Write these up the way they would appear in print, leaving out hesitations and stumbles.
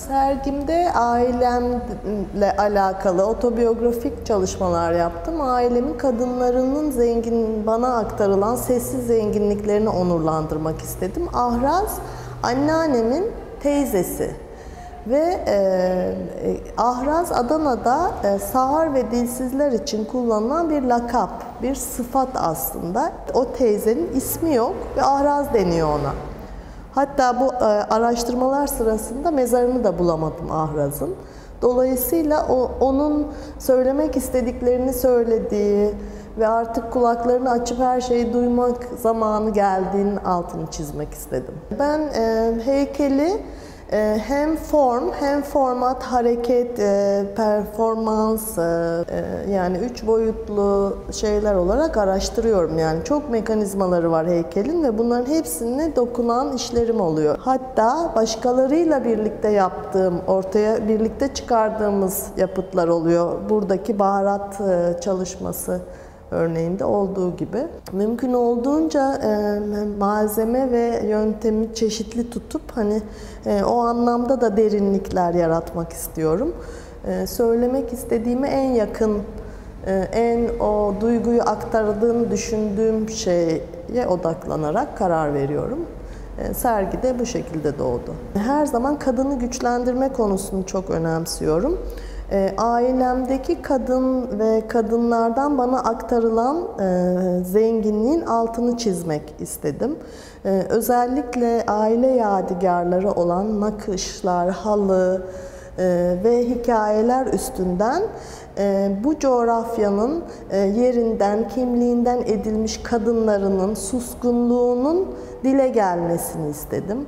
Sergimde ailemle alakalı otobiyografik çalışmalar yaptım. Ailemin kadınlarının bana aktarılan sessiz zenginliklerini onurlandırmak istedim. Ahraz, anneannemin teyzesi. Ve Ahraz Adana'da sağır ve dilsizler için kullanılan bir lakap, bir sıfat aslında. O teyzenin ismi yok ve Ahraz deniyor ona. Hatta bu araştırmalar sırasında mezarını da bulamadım Ahraz'ın. Dolayısıyla onun söylemek istediklerini söylediği ve artık kulaklarını açıp her şeyi duymak zamanı geldiğinin altını çizmek istedim. Ben heykeli hem form, hem format, hareket, performans, yani 3 boyutlu şeyler olarak araştırıyorum. Yani çok mekanizmaları var heykelin ve bunların hepsine dokunan işlerim oluyor. Hatta başkalarıyla birlikte yaptığım, ortaya birlikte çıkardığımız yapıtlar oluyor. Buradaki baharat çalışması örneğinde olduğu gibi. Mümkün olduğunca malzeme ve yöntemi çeşitli tutup o anlamda da derinlikler yaratmak istiyorum. Söylemek istediğime en yakın, en o duyguyu aktardığını düşündüğüm şeye odaklanarak karar veriyorum. Sergi de bu şekilde doğdu. Her zaman kadını güçlendirme konusunu çok önemsiyorum. Ailemdeki kadın ve kadınlardan bana aktarılan zenginliğin altını çizmek istedim. Özellikle aile yadigarları olan nakışlar, halı ve hikayeler üstünden bu coğrafyanın yerinden, kimliğinden edilmiş kadınlarının suskunluğunun dile gelmesini istedim.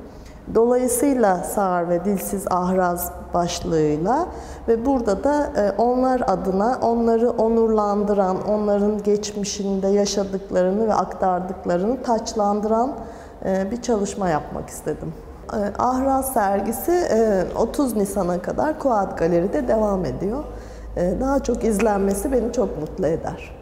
Dolayısıyla sağır ve dilsiz Ahraz başlığıyla ve burada da onlar adına onları onurlandıran, onların geçmişinde yaşadıklarını ve aktardıklarını taçlandıran bir çalışma yapmak istedim. Ahraz sergisi 30 Nisan'a kadar Kuad Galeri'de devam ediyor. Daha çok izlenmesi beni çok mutlu eder.